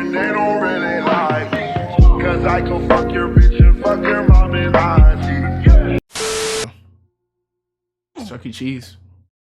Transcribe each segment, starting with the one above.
and they don't really like me. Cause I can fuck your bitch and fuck your mom and auntie. Chuck E. Cheese.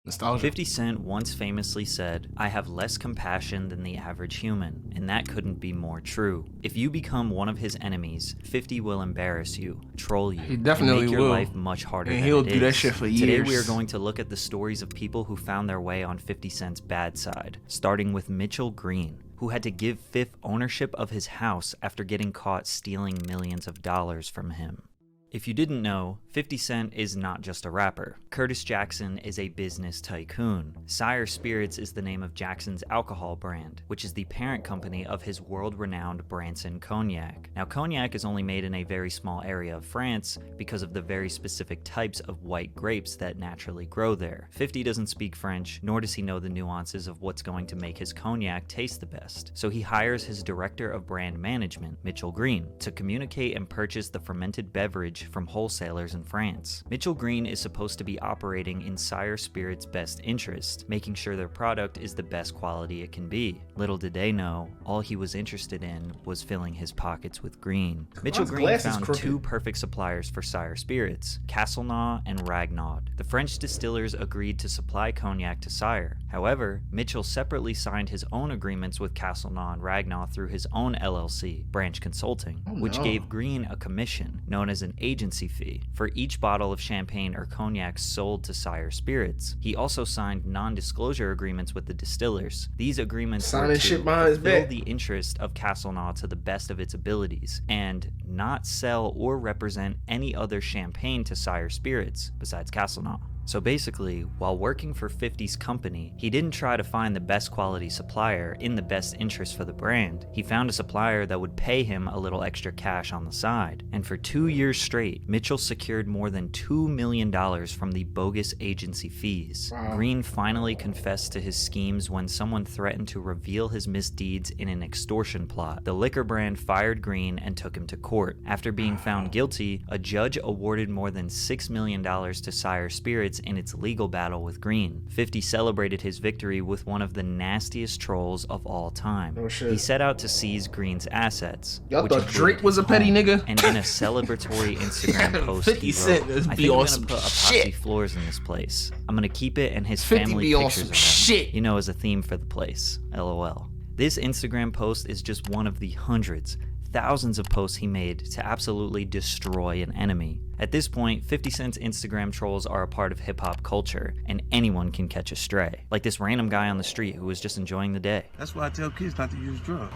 Nostalgia. 50 Cent once famously said, "I have less compassion than the average human," and that couldn't be more true. If you become one of his enemies, 50 will embarrass you, troll you, He definitely and make your will. life much harder And than he'll it do that is. shit for Today years. we are going to look at the stories of people who found their way on 50 Cent's bad side, starting with Mitchell Green, who had to give Fifth ownership of his house after getting caught stealing millions of dollars from him. If you didn't know, 50 Cent is not just a rapper. Curtis Jackson is a business tycoon. Sire Spirits is the name of Jackson's alcohol brand, which is the parent company of his world-renowned Branson Cognac. Now, cognac is only made in a very small area of France because of the very specific types of white grapes that naturally grow there. 50 doesn't speak French, nor does he know the nuances of what's going to make his cognac taste the best. So he hires his director of brand management, Mitchell Green, to communicate and purchase the fermented beverage from wholesalers in France. Mitchell Green is supposed to be operating in Sire Spirits' best interest, making sure their product is the best quality it can be. Little did they know, all he was interested in was filling his pockets with green. Mitchell Green found two perfect suppliers for Sire Spirits, Castelnau and Ragnaud. The French distillers agreed to supply cognac to Sire. However, Mitchell separately signed his own agreements with Castelnau and Ragnaud through his own LLC, Branch Consulting, which gave Green a commission, known as an agency fee, for each bottle of champagne or cognac sold to Sire Spirits. He also signed non-disclosure agreements with the distillers. These agreements were to fulfill the interest of Castelnau to the best of its abilities, and not sell or represent any other champagne to Sire Spirits besides Castelnau. So basically, while working for 50's company, he didn't try to find the best quality supplier in the best interest for the brand. He found a supplier that would pay him a little extra cash on the side. And for 2 years straight, Mitchell secured more than $2 million from the bogus agency fees. Wow. Green finally confessed to his schemes when someone threatened to reveal his misdeeds in an extortion plot. The liquor brand fired Green and took him to court. After being found guilty, a judge awarded more than $6 million to Sire Spirits in its legal battle with Green. 50 celebrated his victory with one of the nastiest trolls of all time. Oh, shit. He set out to seize Green's assets. Y'all thought Drake was a petty nigga? And in a celebratory Instagram post, 50 Cent I think I'm gonna put epoxy floors in this place. I'm gonna keep it and his 50 family be on pictures some of him, shit. you know, as a theme for the place. LOL. This Instagram post is just one of the hundreds, thousands of posts he made to absolutely destroy an enemy. At this point, 50 Cent's Instagram trolls are a part of hip-hop culture, and anyone can catch a stray. Like this random guy on the street who was just enjoying the day. That's why I tell kids not to use drugs.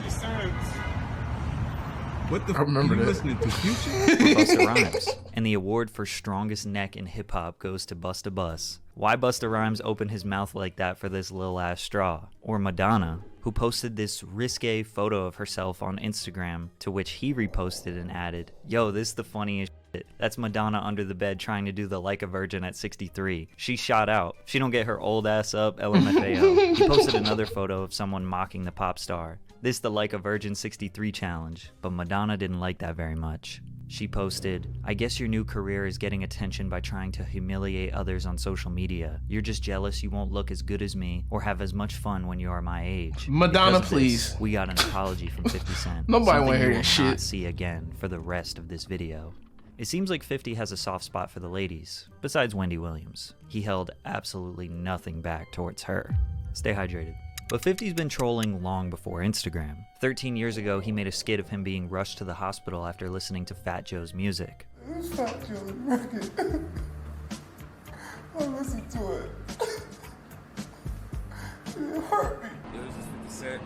50 Cent. What the I remember f*** you that. listening to Future? Busta Rhymes. And the award for strongest neck in hip-hop goes to Busta Bus. Why Busta Rhymes opened his mouth like that for this little ass straw? Or Madonna, who posted this risque photo of herself on Instagram, to which he reposted and added, "Yo, this is the funniest shit. That's Madonna under the bed trying to do the like a virgin at 63. She shot out. She don't get her old ass up, LMFAO." He posted another photo of someone mocking the pop star. This the like a virgin 63 challenge, but Madonna didn't like that very much. She posted, "I guess your new career is getting attention by trying to humiliate others on social media. You're just jealous you won't look as good as me or have as much fun when you are my age." Madonna, Because of please. this, we got an apology from 50 Cent. Nobody wanna Something hear you that will not shit. see again for the rest of this video. It seems like 50 has a soft spot for the ladies, besides Wendy Williams. He held absolutely nothing back towards her. Stay hydrated. But 50's been trolling long before Instagram. 13 years ago, he made a skit of him being rushed to the hospital after listening to Fat Joe's music. It's Fat Joe's record. I listened to it. It hurt me. Yo, this is 50 Cent.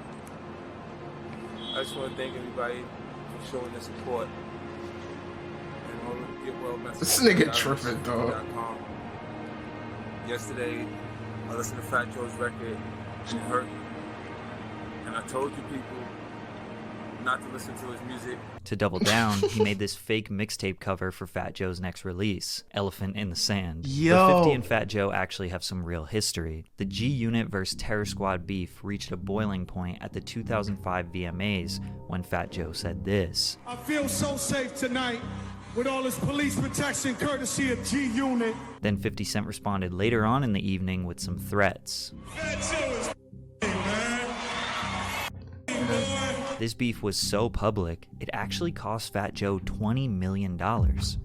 I just want to thank everybody for showing their support. And all the get well messages. This nigga tripping, dog. Yesterday, I listened to Fat Joe's record. It hurt me. And I told you people not to listen to his music. To double down, he made this fake mixtape cover for Fat Joe's next release, Elephant in the Sand. Yo. But 50 and Fat Joe actually have some real history. The G-Unit vs. Terror Squad beef reached a boiling point at the 2005 VMAs when Fat Joe said this. "I feel so safe tonight with all this police protection courtesy of G-Unit." Then 50 Cent responded later on in the evening with some threats. Fat Joe is man. This beef was so public, it actually cost Fat Joe $20 million.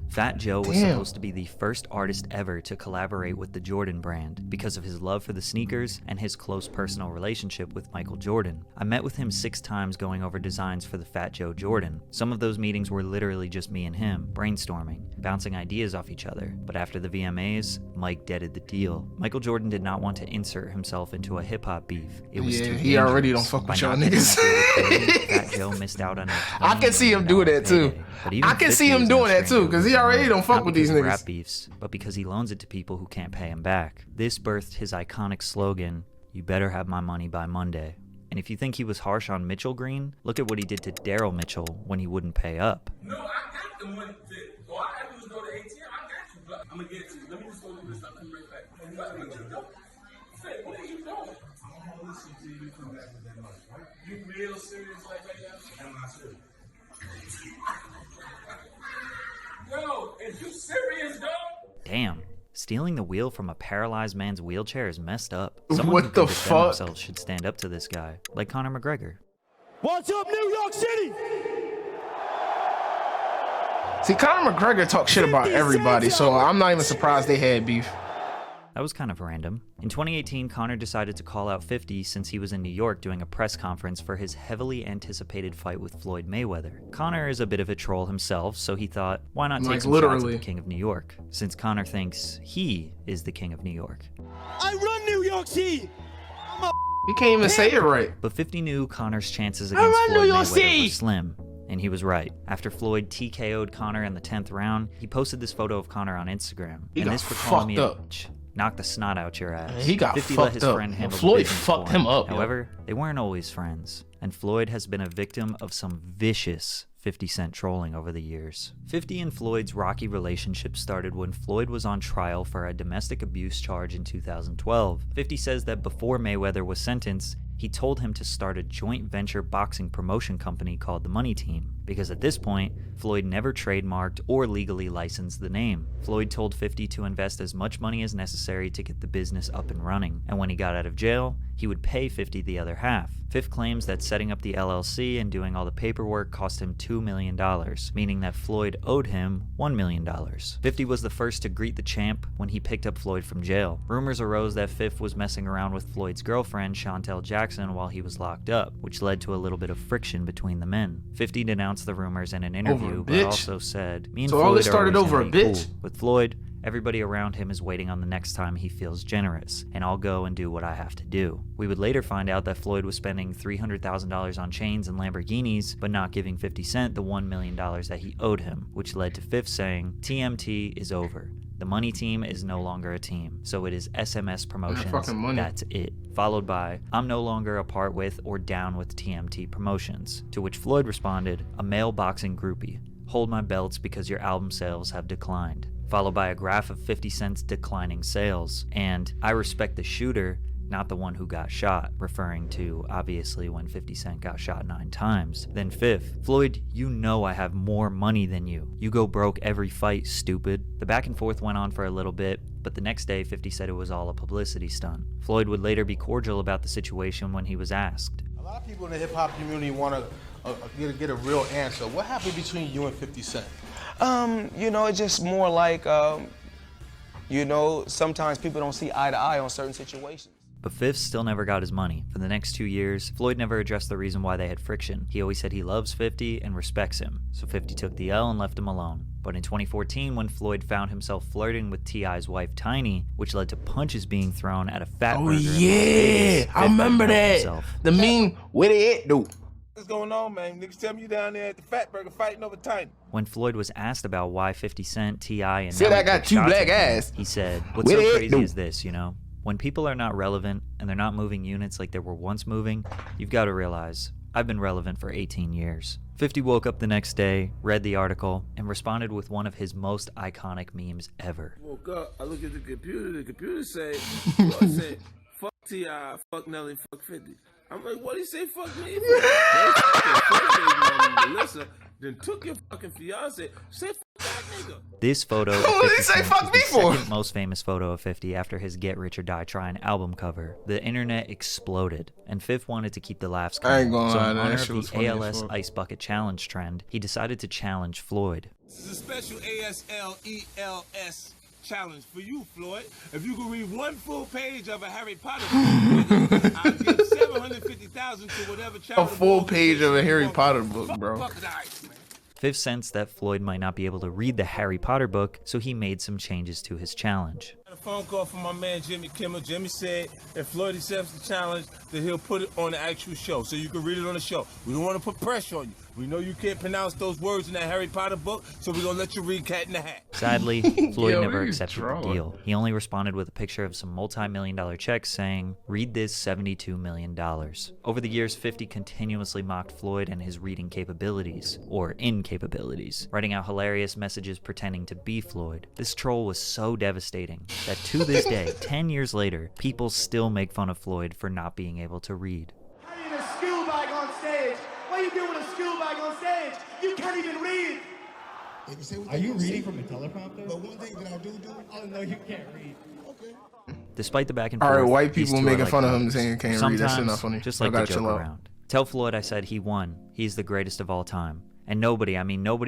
Fat Joe was supposed to be the first artist ever to collaborate with the Jordan brand because of his love for the sneakers and his close personal relationship with Michael Jordan. I met with him 6 times going over designs for the Fat Joe Jordan. Some of those meetings were literally just me and him, brainstorming, bouncing ideas off each other. But after the VMAs, Mike deaded the deal. Michael Jordan did not want to insert himself into a hip-hop beef. It was too he already don't dangerous. fuck with By y'all not getting niggas. a deal with Jordan, Fat Joe missed out on a I can see him doing that too. I can see him doing that too, because he already don't fuck with these niggas. Rap beefs, but because he loans it to people who can't pay him back. This birthed his iconic slogan, "You better have my money by Monday." And if you think he was harsh on Mitchell Green, look at what he did to Daryl Mitchell when he wouldn't pay up. No, I got the money to. All I have to do is go to ATM. I got you, but I'm gonna get it to you. Let me just go do this. I'll come right back. You about to get your dope? Say, what are you doing? I'm gonna listen to you come back with that money, right? You real serious like that? I'm not serious. Yo, is you serious, dog? Damn. Stealing the wheel from a paralyzed man's wheelchair is messed up. Someone What who the could defend fuck? themselves should stand up to this guy, like Conor McGregor. What's up, New York City? See, Conor McGregor talk shit about everybody, so I'm not even surprised they had beef. That was kind of random. In 2018, Conor decided to call out 50 since he was in New York doing a press conference for his heavily anticipated fight with Floyd Mayweather. Conor is a bit of a troll himself, so he thought, why not take Like, some shots at literally. the King of New York, since Conor thinks he is the King of New York. I run New York City. He can't even say it right. But 50 knew Conor's chances I against run Floyd New York Mayweather City. were slim. And he was right. After Floyd TKO'd Conor in the 10th round, he posted this photo of Conor on Instagram. He and got this for calling me fucked a up. bitch. Knock the snot out your ass. He got 50 let fucked his up. friend handle the Floyd business fucked for him up, yo. However, they weren't always friends. And Floyd has been a victim of some vicious 50 Cent trolling over the years. 50 and Floyd's rocky relationship started when Floyd was on trial for a domestic abuse charge in 2012. 50 says that before Mayweather was sentenced, he told him to start a joint venture boxing promotion company called the Money Team, because at this point, Floyd never trademarked or legally licensed the name. Floyd told 50 to invest as much money as necessary to get the business up and running, and when he got out of jail, he would pay 50 the other half. Fifth claims that setting up the LLC and doing all the paperwork cost him $2 million, meaning that Floyd owed him $1 million. 50 was the first to greet the champ when he picked up Floyd from jail. Rumors arose that Fifth was messing around with Floyd's girlfriend, Chantel Jackson, while he was locked up, which led to a little bit of friction between the men. 50 denounced the rumors in an interview, but bitch? also said, "Me and So Floyd all this are started always over gonna a be bitch? cool. With Floyd, everybody around him is waiting on the next time he feels generous, and I'll go and do what I have to do." We would later find out that Floyd was spending $300,000 on chains and Lamborghinis, but not giving 50 Cent the $1 million that he owed him, which led to Fifth saying, "TMT is over. The Money Team is no longer a team, so it is SMS Promotions. fucking money. That's it." Followed by, "I'm no longer a part with or down with TMT Promotions." To which Floyd responded, "A male boxing groupie. Hold my belts because your album sales have declined." Followed by a graph of 50 Cent's declining sales, and "I respect the shooter, not the one who got shot," referring to, obviously, when 50 Cent got shot 9 times. Then Fifth, "Floyd, you know I have more money than you. You go broke every fight, stupid." The back and forth went on for a little bit, but the next day 50 said it was all a publicity stunt. Floyd would later be cordial about the situation when he was asked. A lot of people in the hip hop community want to get a real answer. What happened between you and 50 Cent? You know, it's just more like, you know, sometimes people don't see eye to eye on certain situations. But Fifth still never got his money. For the next 2 years, Floyd never addressed the reason why they had friction. He always said he loves 50 and respects him, so 50 took the L and left him alone. But in 2014, when Floyd found himself flirting with T.I.'s wife Tiny, which led to punches being thrown at a fat Oh burger in Las yeah, Vegas, I Fifth remember couldn't help that. himself. The meme, where they at, dude? What's going on, man? Niggas tell me you down there at the Fat Burger fighting over Tiny. When Floyd was asked about why 50 Cent, T.I., and Said Nelly I got took 2 shots black at him, eyes. he said, "What's Where so they at, crazy dude?" is this, you know? When people are not relevant and they're not moving units like they were once moving, you've got to realize, I've been relevant for 18 years. 50 woke up the next day, read the article, and responded with one of his most iconic memes ever. Woke up, I look at the computer say, what say, fuck T.I., fuck Nelly, fuck 50. I'm like, what do you say, fuck me? Fuck baby mama Melissa, then took your fucking fiance, say fuck that nigga. This photo of What did he 50 say Cent fuck is me the for? second most famous photo of 50 after his Get Rich or Die Trying album cover. The internet exploded, and Fifth wanted to keep the laughs I ain't coming. gonna So lie, in that honor shit of was the funny as ALS fuck. Ice Bucket Challenge trend, he decided to challenge Floyd. This is a special ASLELS challenge for you, Floyd. If you can read one full page of a Harry Potter book, I'll give $750,000 to whatever A charitable full page of a organization you Harry want. Potter book, bro. Fuck the ice, man. Fifth sensed that Floyd might not be able to read the Harry Potter book, so he made some changes to his challenge. I got a phone call from my man Jimmy Kimmel. Jimmy said if Floyd accepts the challenge, then he'll put it on the actual show, so you can read it on the show. We don't want to put pressure on you. We know you can't pronounce those words in that Harry Potter book, so we're gonna let you read Cat in the Hat. Sadly, Floyd Yo, never he's accepted the drawing. deal. He only responded with a picture of some multi-million-dollar checks saying, "Read this $72 million." Over the years, 50 continuously mocked Floyd and his reading capabilities, or incapabilities, writing out hilarious messages pretending to be Floyd. This troll was so devastating that to this day, 10 years later, people still make fun of Floyd for not being able to read. How are you in a school bag on stage? What are you doing with a school bag on stage? You can't even read. Are you reading from a teleprompter? But one thing that I do. Oh no, you can't read. Okay. Despite the back and All forth, right, white these people two are making like fun of him brothers. saying he can't read. That shit Sometimes, not funny. just Y'all like to gotta joke chill out. around. Tell Floyd I said he won. He's the greatest of all time. And nobody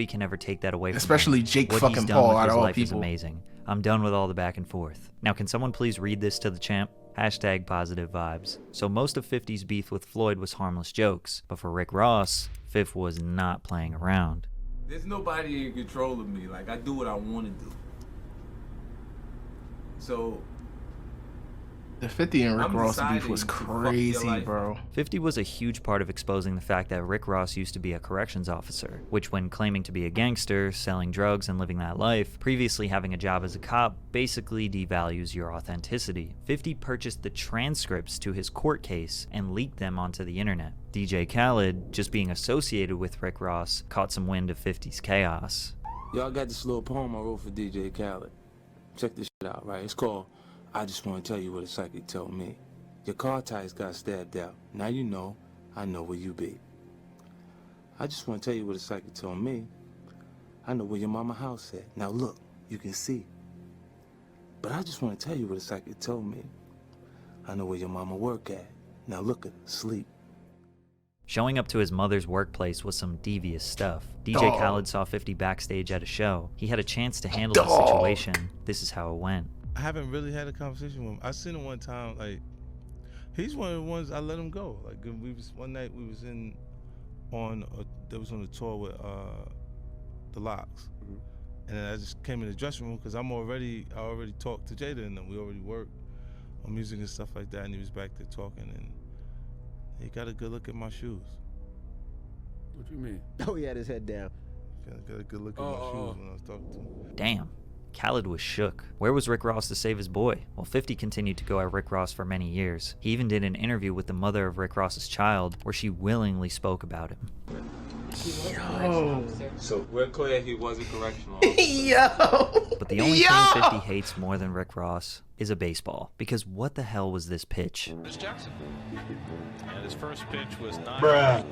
can ever take that away from him. Especially Jake What fucking he's done Paul with out his of all life is people. amazing. I'm done with all the back and forth. Now, can someone please read this to the champ? Hashtag positive vibes. So most of 50's beef with Floyd was harmless jokes, but for Rick Ross, Fifth was not playing around. There's nobody in control of me. Like, I do what I want to do. So The 50 and Rick I'm Ross beef deciding was to fuck your crazy, life bro. 50 was a huge part of exposing the fact that Rick Ross used to be a corrections officer, which when claiming to be a gangster, selling drugs, and living that life, previously having a job as a cop basically devalues your authenticity. 50 purchased the transcripts to his court case and leaked them onto the internet. DJ Khaled, just being associated with Rick Ross, caught some wind of 50's chaos. y'all got this little poem I wrote for DJ Khaled. Check this shit out, right? It's called I Just Want to Tell You What a Psychic Told Me. Your car tires got stabbed out. Now you know, I know where you be. I just want to tell you what a psychic told me. I know where your mama house at. Now look, you can see. But I just want to tell you what a psychic told me. I know where your mama work at. Now look at her, sleep. Showing up to his mother's workplace was some devious stuff. DJ Khaled saw 50 backstage at a show. He had a chance to handle the situation. This is how it went. I haven't really had a conversation with him. I seen him one time, like, he's one of the ones I let him go. Like, one night we was on the tour with the Locks. And then I just came in the dressing room because I already talked to Jada and them. We already worked on music and stuff like that, and he was back there talking, and he got a good look at my shoes. What you mean? Oh, he had his head down. Got a good look at my shoes when I was talking to him. Damn. Khaled was shook. Where was Rick Ross to save his boy? Well, 50 continued to go at Rick Ross for many years. He even did an interview with the mother of Rick Ross's child where she willingly spoke about him. Yo. So we're clear he was a correctional Yo. But the only thing 50 hates more than Rick Ross is a baseball. Because what the hell was this pitch? This Jackson. And his first pitch was not Bruh.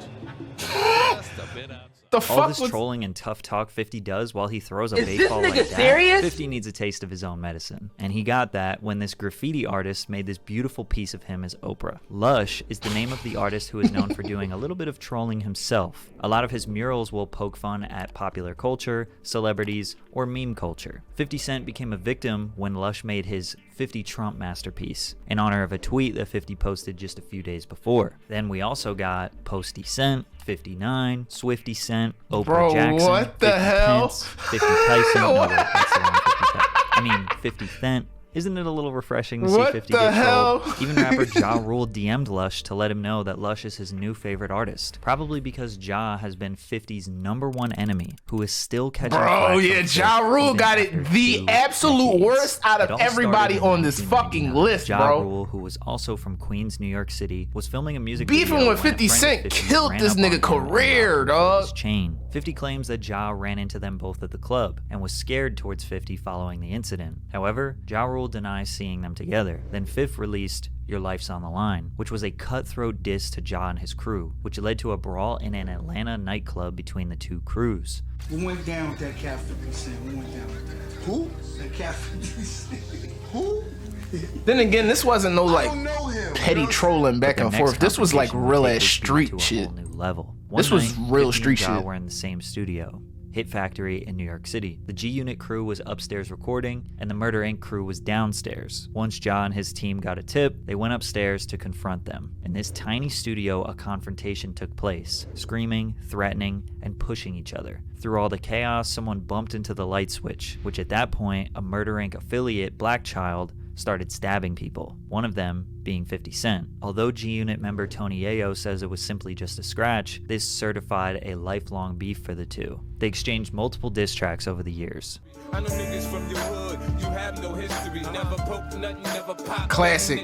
just a bit outside. The All fuck this was... trolling and tough talk 50 does while he throws a Is this baseball nigga like that. serious? 50 needs a taste of his own medicine. And he got that when this graffiti artist made this beautiful piece of him as Oprah. Lush is the name of the artist who is known for doing a little bit of trolling himself. A lot of his murals will poke fun at popular culture, celebrities, or meme culture. 50 Cent became a victim when Lush made his 50 Trump masterpiece in honor of a tweet that 50 posted just a few days before. Then we also got Posty Cent, 59, Swifty Cent, Oprah Bro, Jackson, what the 50 hell? Pence, 50 Tyson, no wait, that's the wrong 50 Cent. I mean 50 Cent. Isn't it a little refreshing to see What 50 the get hell? trolled? Even rapper Ja Rule DM'd Lush to let him know that Lush is his new favorite artist. Probably because Ja has been 50's #1 enemy, who is still catching Bro, flack yeah, from Ja Fifth Rule even got after it the 2 absolute decades. worst out It of all everybody started in on this fucking 1999. list, Ja bro. Rule, who was also from Queens, New York City, was filming a music Beefing video with when a 50 friend of Cent 50's killed ran this up nigga on him and career, robbed him dog. for his chain. 50 claims that Ja ran into them both at the club and was scared towards 50 following the incident. However, Ja Rule will deny seeing them together. Then Fifth released Your Life's on the Line, which was a cutthroat diss to Ja and his crew, which led to a brawl in an Atlanta nightclub between the two crews. We went down with that cat 50 Cent. We went down with that. Who? That cat 50 Cent. Who? Then again, this wasn't no like petty trolling back and forth. This was like real ass street shit. Level. This was real street Ja shit. were in the same studio, Hit Factory in New York City. The G-Unit crew was upstairs recording, and the Murder Inc. crew was downstairs. Once Ja and his team got a tip, they went upstairs to confront them. In this tiny studio, a confrontation took place, screaming, threatening, and pushing each other. Through all the chaos, someone bumped into the light switch, which at that point, a Murder Inc. affiliate, Black Child, started stabbing people, one of them being 50 Cent. Although G-Unit member Tony Yayo says it was simply just a scratch, this certified a lifelong beef for the two. They exchanged multiple diss tracks over the years. I know niggas from your hood, you have no history, never poke nothing, never pop. Classic.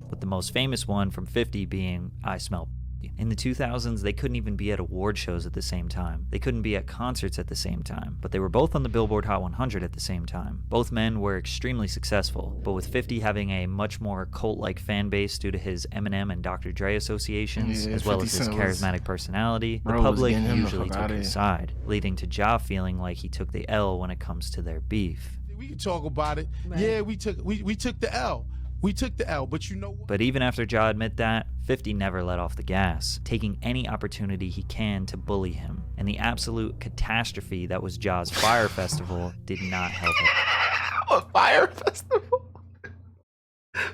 With the most famous one from 50 being I Smell. In the 2000s, they couldn't even be at award shows at the same time. They couldn't be at concerts at the same time, but they were both on the Billboard Hot 100 at the same time. Both men were extremely successful, but with 50 having a much more cult-like fan base due to his Eminem and Dr. Dre associations, as well as his charismatic personality, the public usually took his side, leading to Ja feeling like he took the L when it comes to their beef. We can talk about it. Man. Yeah, we took the L. We took the L, but you know what? But even after Ja admit that, 50 never let off the gas, taking any opportunity he can to bully him. And the absolute catastrophe that was Ja's Fire Festival did not help him. A fire festival?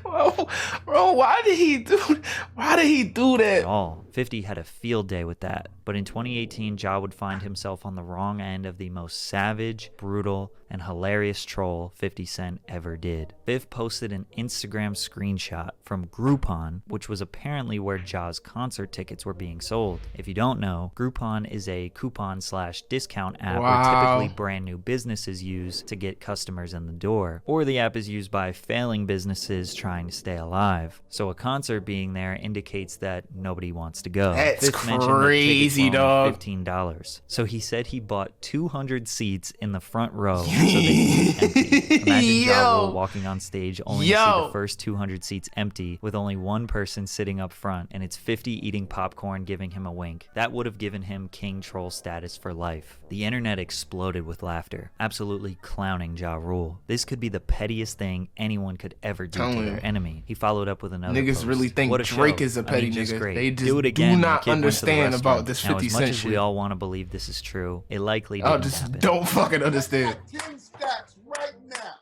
Bro, why did he do that? At all. 50 had a field day with that. But in 2018, Ja would find himself on the wrong end of the most savage, brutal, and hilarious troll 50 Cent ever did. Biff posted an Instagram screenshot from Groupon, which was apparently where Ja's concert tickets were being sold. If you don't know, Groupon is a coupon/discount app where typically brand new businesses use to get customers in the door, or the app is used by failing businesses trying to stay alive. So a concert being there indicates that nobody wants to go. That's Biff crazy, dog. $15. So he said he bought 200 seats in the front row so they could be empty. Imagine Ja Rule walking on stage only to see the first 200 seats empty with only one person sitting up front, and it's 50 eating popcorn giving him a wink. That would have given him king troll status for life. The internet exploded with laughter, absolutely clowning Ja Rule. This could be the pettiest thing anyone could ever do to their enemy. He followed up with another Niggas post. really think Drake is a petty nigga. Great. They just do it again. do not understand about this 50 Cent shit. As much as we all want to believe this is true, it likely didn't happen. Don't fucking understand. 10 stacks right now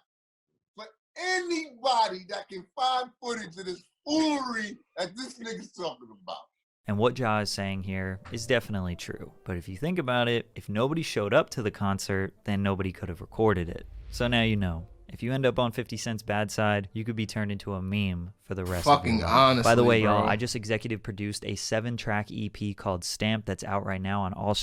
for anybody that can find footage of this foolery that this nigga's talking about. And what Ja is saying here is definitely true. But if you think about it, if nobody showed up to the concert, then nobody could have recorded it. So now you know. If you end up on 50 Cent's bad side, you could be turned into a meme for the rest of your life. Honestly, by the way, bro. y'all, I just executive produced a 7-track EP called Stamp that's out right now on all